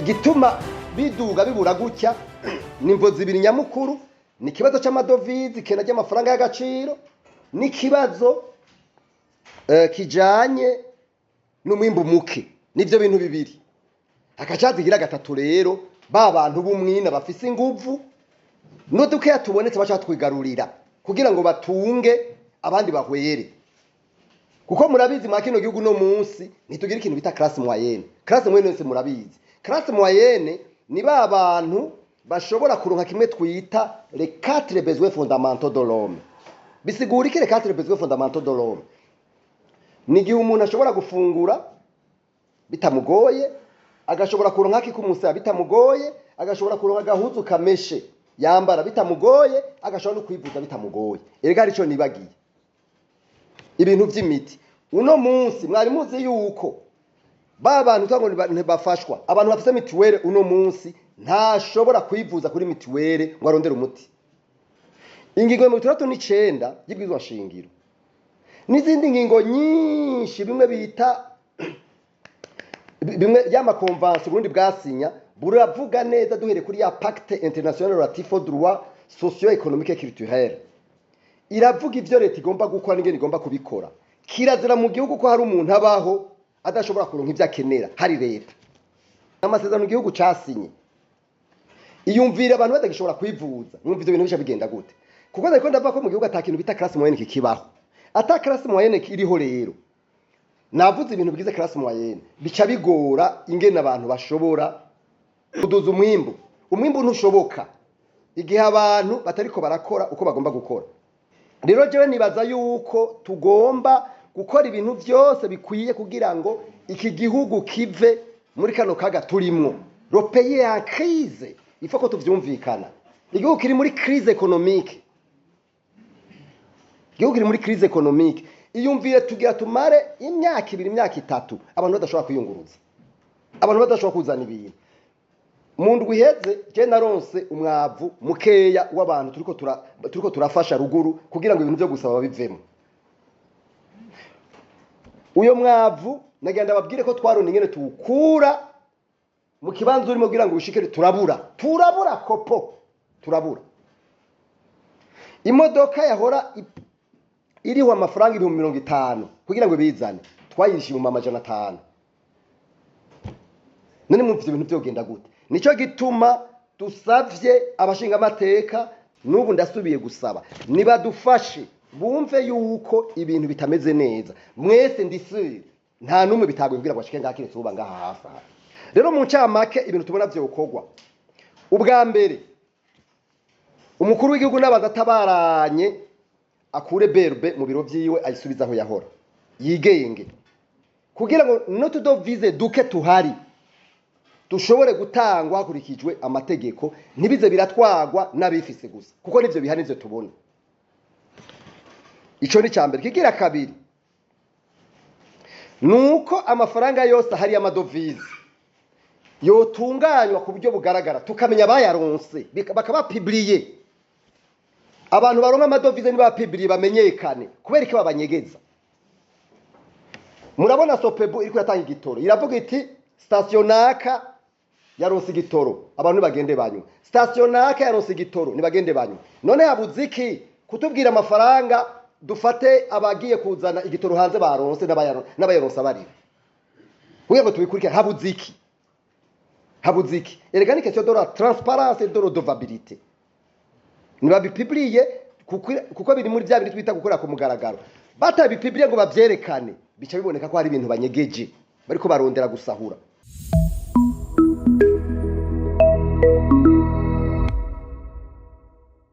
igituma biduga bibura gutya nimvo zibiri nyamukuru ni kibazo cy'amadovize kena ry'amafaranga y'agaciro ni kibazo kijanye n'umwimbu muke nivyo bintu bibiri akacazigira gatatu rero ba bantu b'umwina bafise inguvu no dukeya tubonetse bacha twigarurira kugira ngo batunge abandi bahwere kuko murabizi mwa kino gihugu no munsi nitugira ikintu bita classe moyenne. Classe moyenne nse murabizi, classe moyenne ni ba bantu bashobora kuronka kimwe twita les 4 besoins fondamentaux de l'homme. Bisigura iki les 4 besoins fondamentaux de l'homme? Ni gihe umuntu ashobora gufungura bitamugoye, agashobora kuronka kikumusaba bitamugoye, agashobora kuronka agahuzu kameshe yambara bitamugoye, agashobora no kwivuza bitamugoye. Erega arico nibagiye ibintu vy'imiti uno munsi mwari muzi yuko ba bantu tango ntibafashwa abantu bafite mituwele uno munsi ntashobora kwivuza kuri mituwele ngo arondere umuti. Ingingo ya 39 y'ibwizwa shingiro n'izindi ngingo nyinshi bimwe bita bimwe y'ama convention Burundi bwasinya buravuga neza duhere kuri ya pacte international relatif aux droits socio-économiques et culturels. Iravuga ivyo leta igomba gukora n'ingene igomba kubikora. Kirazira mu gihugu ko hari umuntu abaho adashobora kuronka ivyo akenera hari leta. Amasezerano igihugu casinye. Iyumvira abantu badagishobora kwivuza. Mwumva ivyo bintu bisha bigenda gute? Kuko ndiko ndavuga ko mu gihugu atakintu bita classe moyenne kikibaho. Ata classe moyenne iriho rero. Navuze ibintu bigize classe moyenne bica bigora ingene abantu bashobora kuduza umwimbu. Umwimbu ntushoboka igihe abantu batariko barakora uko bagomba gukora. Rero jewe nibaza yuko tugomba gukora ibintu byose bikwiye kugira ngo iki gihugu kive muri kano kaga turimwo. Le pays est en crise. Il faut ko tuvyumvikana. Igihugu kiri muri crise économique. Igihugu kiri muri crise économique. Iyumvire tugira tumare imyaka 2 imyaka 3 abantu badashobora kwiyunguruza. Abantu badashobora kuzana ibintu. Mundu guheze je naronse umwavu mukeya w'abantu turiko turafasha ruguru kugira ngo ibintu byo gusaba bivemo. Uyo mwavu nagenda babwire ko twarona ingene tukura mu kibanzo urimo kugira ngo ushikere turabura kopo turabura. Imodoka yahora iriho amafaranga 50 kugira ngo bizane twayishima mu 500. None mu ibintu byo genda gute? Nico gituma dusavye abashinga amateka nubu ndasubiye gusaba nibadufashe bumve yuko ibintu bitameze neza. Mwese ndisiri nta numwe bitagwibwira gwashike ngakire tuba ngaha hafa. Rero mu ncamake ibintu tubona byo ukogwa. Ubwa mbere umukuru w'igihugu nabaza tabaranye akure berbe mu biro vyiwe ayisubiza aho yahora. Yigenge kugira ngo no tudovize duke tuhari dushobore gutangwa hakurikijwe amategeko ntibize biratwagwa n'abifise gusa kuko nivyo bihani nivyo tubona. Ico ni cyambere. Kigira kabiri nuko amafaranga yose hari amadovize yotunganywa ku buryo bugaragara tukamenya bayaronse bakaba publier. Abantu baronka amadovize ni ba publier bamenyekane kubera iki babanyegeza. Murabona Sopebu iri kuyatanga igitoro iravuga iti station naka yaronse igitoro abantu bagende banyu, station naka yaronse igitoro ni bagende banyu. None habuziki kutubwira amafaranga dufate abagiye kuzana igitoro hanze baronse n'abayaronse abari kugira ngo tubikurikira. Habuziki erega ni question de la transparence et de redevabilité. Niba bipubliye kuko biri muri bya bintu twita gukora ku mugaragaro. Batabipubliye ngo bavyerekane bica biboneka ko hari ibintu banyegeje bariko barondera gusahura.